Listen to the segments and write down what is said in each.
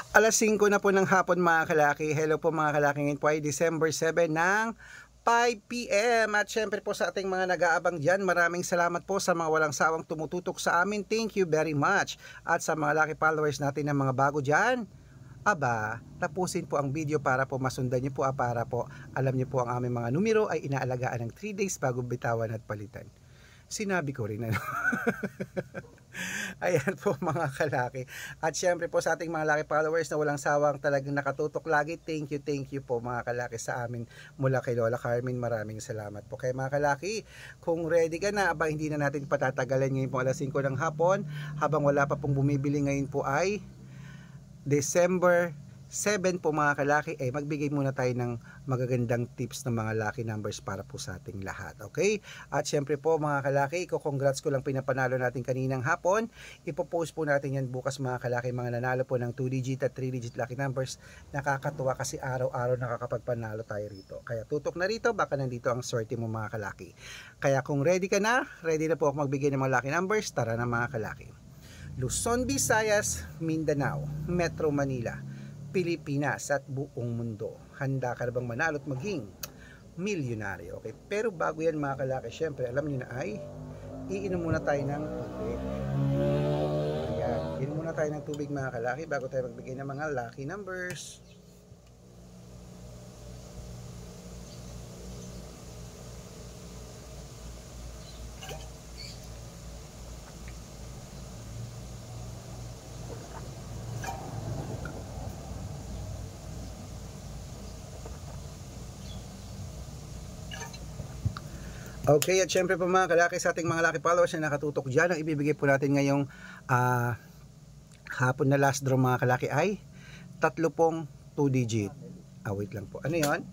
Alas 5 na po ng hapon mga kalaki. Hello po mga kalaki, ngayon po ay December 7 ng 5 PM. At syempre po sa ating mga nag-aabang dyan, maraming salamat po sa mga walang sawang tumututok sa amin. Thank you very much. At sa mga lucky followers natin ng mga bago dyan, aba, tapusin po ang video para po masundan nyo po, para po alam nyo po ang aming mga numero ay inaalagaan ng 3 days bago bitawan at palitan. Sinabi ko rin ano. Ayan po mga kalaki. At syempre po sa ating mga laki followers na walang sawang talagang nakatutok lagi, thank you po mga kalaki sa amin mula kay Lola Carmen. Maraming salamat po. Kaya mga kalaki, kung ready ka na, aba hindi na natin patatagalan ngayon po alas 5 ng hapon. Habang wala pa pong bumibili, ngayon po ay December 7 po mga kalaki, ay magbigay muna tayo ng magagandang tips ng mga lucky numbers para po sa ating lahat. Okay? At syempre po mga kalaki, congrats ko lang pinapanalo natin kaninang hapon. Ipopost po natin yan bukas mga kalaki, mga nanalo po ng 2 digit at 3 digit lucky numbers. Nakakatuwa kasi araw-araw nakakapagpanalo tayo rito. Kaya tutok na rito, baka nandito ang swerte mo mga kalaki. Kaya kung ready ka na, ready na po ako magbigay ng mga lucky numbers. Tara na mga kalaki. Luzon, Visayas, Mindanao, Metro Manila, Pilipinas at buong mundo. Handa ka na bang manalo at maging milyonaryo? Okay, pero bago yan mga kalaki, syempre alam niyo na ay iinom muna tayo ng tubig. Ayan, iinom muna tayo ng tubig mga kalaki bago tayo magbigay ng mga lucky numbers. Okay, at syempre po mga kalaki, sa ating mga lucky followers na nakatutok dyan, ang ibibigay po natin ngayong hapon na last draw mga kalaki ay 3 2 digit. Wait lang po. Ano yon?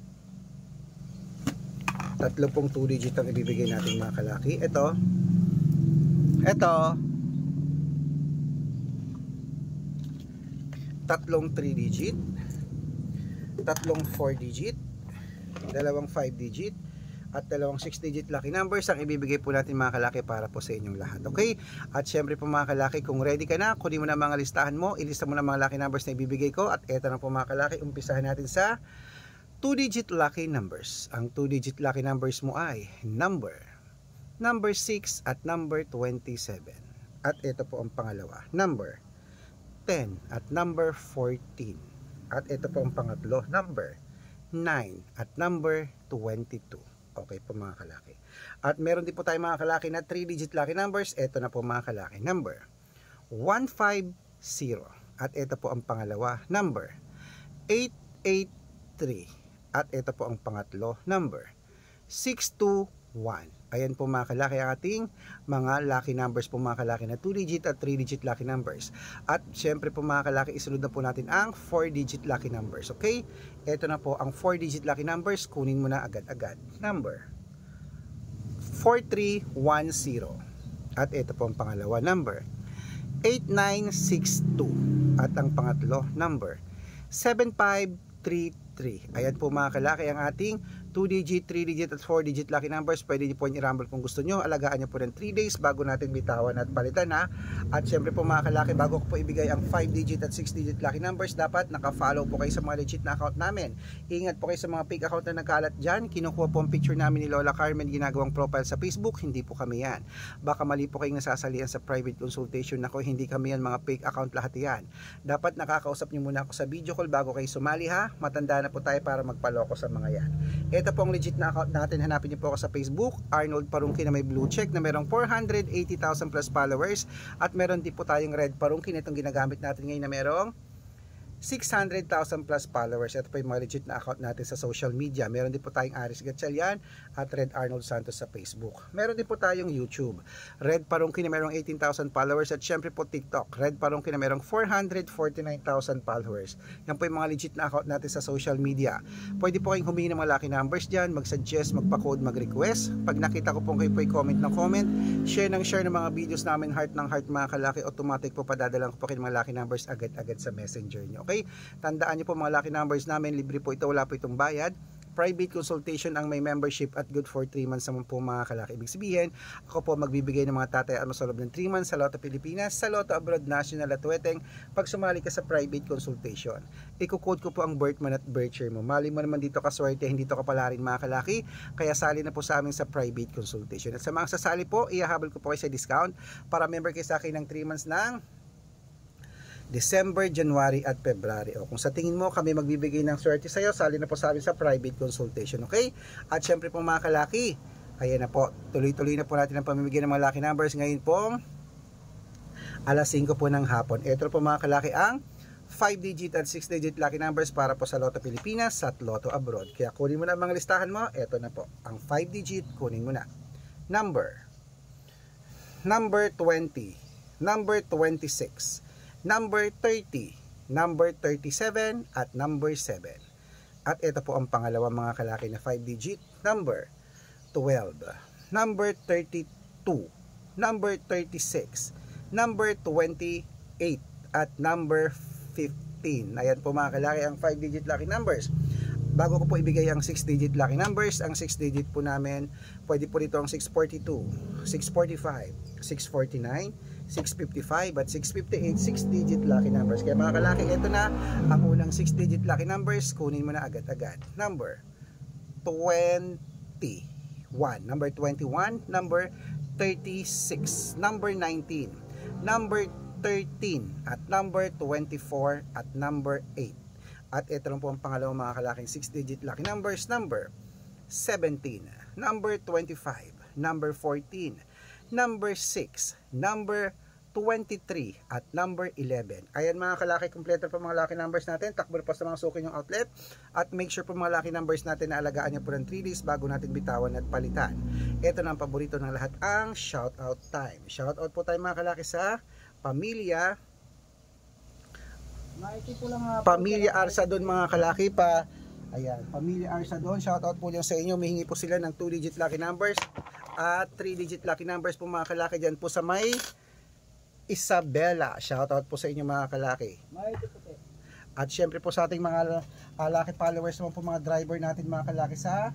3 2 digit ang ibibigay natin mga kalaki. Ito 3 3 digit, 3 4 digit, 2 5 digit, at 2 6 digit lucky numbers ang ibibigay po natin mga kalaki para po sa inyong lahat. Okay? At syempre po mga kalaki, kung ready ka na, kunin mo na mga listahan mo, ilista mo na mga lucky numbers na ibibigay ko. At eto na po mga kalaki, umpisahan natin sa 2 digit lucky numbers. Ang 2 digit lucky numbers mo ay number 6 at number 27. At ito po ang pangalawa, number 10 at number 14. At ito po ang pangatlo, number 9 at number 22. Okay po mga kalaki. At meron din po tayo mga kalaki na 3 digit lucky numbers. Ito na po mga kalaki, number 150. At ito po ang pangalawa, number 883. At ito po ang pangatlo, number 621. Ayan po mga kalaki ang ating mga lucky numbers po mga kalaki na 2 digit at 3 digit lucky numbers. At syempre po mga kalaki, isunod na po natin ang 4 digit lucky numbers. Okay? Ito na po ang 4 digit lucky numbers. Kunin mo na agad-agad. Number 4310. At ito po ang pangalawa, number 8962. At ang pangatlo, number 7533. Ayan po mga kalaki ang ating 2 digit, 3 digit at 4 digit lucky numbers. Pwede niyo po i-rumble kung gusto nyo. Alagaan nyo po ng 3 days bago natin bitawan at palitan ha. At syempre po mga kalaki, bago ko po ibigay ang 5 digit at 6 digit lucky numbers, dapat naka-follow po kayo sa mga legit na account namin. Ingat po kayo sa mga fake account na nagkalat dyan. Kinukuha po ang picture namin ni Lola Carmen, ginagawang profile sa Facebook. Hindi po kami yan. Baka mali po kayong nasasalian sa private consultation ako. Hindi kami yan, mga fake account lahat yan. Dapat nakakausap nyo muna ako sa video call bago kayo sumali ha. Matanda na po tayo para magpaloko sa mga yan. Ito po ang legit na account natin. Hanapin niyo po ako sa Facebook, Arnold Parungki na may blue check na merong 480,000 plus followers. At meron din po tayong red Parungki na itong ginagamit natin ngayon na merong 600,000 plus followers. Ito po yung mga legit na account natin sa social media. Meron din po tayong Aris Gatchalian at Red Arnold Santos sa Facebook. Meron din po tayong YouTube, Red Parungki na merong 18,000 followers. At syempre po TikTok, Red Parungki na merong 449,000 followers. Yan po yung mga legit na account natin sa social media. Pwede po kayong humingi ng mga lucky numbers dyan, mag-suggest, magpa-code, mag-request. Pag nakita ko po kayo po i-comment ng comment, share ng mga videos namin, heart ng heart mga kalaki, automatic po padadalang ko po kayo ng mga lucky numbers agad-agad sa messenger nyo. Okay? Tandaan niyo po mga lucky numbers namin, libre po ito, wala po itong bayad. private consultation ang may membership at good for 3 months naman po mga kalaki. Ibig sabihin, ako po magbibigay ng mga tatay at sa loob ng 3 months sa Lotto Pilipinas, sa Lotto Abroad National at Weteng pag sumali ka sa private consultation. Iko-code ko po ang birth month at birth year mo. Mali mo naman dito kaswerte, hindi to kapala rin mga kalaki, kaya sali na po sa amin sa private consultation. At sa mga sasali po, ihahabol ko po kayo sa discount para member kayo sa akin ng 3 months ng December, January at February. O kung sa tingin mo kami magbibigay ng swerte sa iyo, sali na po sa amin sa private consultation, okay? At syempre po mga kalaki, ayan na po, tuloy-tuloy na po natin ang pamimigay ng mga lucky numbers ngayon pong alas 5 po ng hapon. Ito po mga kalaki ang 5-digit at 6-digit lucky numbers para po sa Lotto Pilipinas at Lotto Abroad. Kaya kunin mo na ang mga listahan mo. Ito na po, ang 5-digit, kunin mo na. Number 20, number 26, number 30, number 37, at number 7. At ito po ang pangalawa mga kalaki na 5-digit, number 12, number 32, number 36, number 28, at number 15. Ayan po mga kalaki ang 5-digit lucky numbers. Bago ko po ibigay ang 6-digit lucky numbers, ang 6-digit po namin, pwede po dito ang 642, 645, 649, 655 at 658, 6-digit lucky numbers. Kaya mga kalaki, ito na ang unang 6-digit lucky numbers. Kunin mo na agad-agad. Number 21, number 21, number 36, number 19, number 13, at number 24, at number 8. At ito lang po ang pangalawang mga kalaking 6-digit lucky numbers. Number 17, number 25, number 14, number 6, number 23, at number 11. Ayan mga kalaki, kompleto po mga lucky numbers natin. Takbo po sa mga suki yung outlet. At make sure po mga lucky numbers natin na alagaan nyo po ng 3 days bago natin bitawan at palitan. Ito na ang paborito ng lahat, ang shoutout time. Shoutout po tayo mga kalaki sa Pamilya Arsadon mga kalaki pa. Ayan, Pamilya Arsadon, shoutout po dyan sa inyo. Mihingi po sila ng 2-digit lucky numbers at 3-digit lucky numbers po mga kalaki dyan po sa may Isabela. Shoutout po sa inyo mga kalaki. At syempre po sa ating mga lucky followers naman po, mga driver natin mga kalaki sa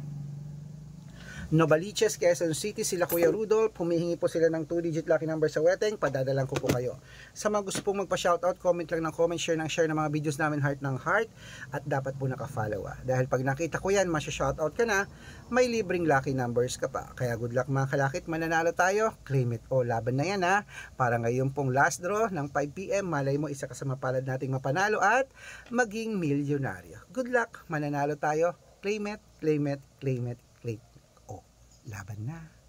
Novaliches, Quezon City, sila Kuya Rudolph, humihingi po sila ng 2-digit lucky number sa Weteng, padadalan ko po kayo. Sa mga gusto pong magpa-shoutout, comment lang ng comment, share ng mga videos namin, heart ng heart, at dapat po naka-follow. Dahil pag nakita ko yan, masya-shoutout ka na, may libreng lucky numbers ka pa. Kaya good luck mga kalakit, mananalo tayo, claim it. O laban na yan ha, para ngayon pong last draw ng 5 PM, malay mo isa ka sa mapalad nating mapanalo at maging milyonaryo. Good luck, mananalo tayo, claim it, claim it, claim it, claim it. Laban na.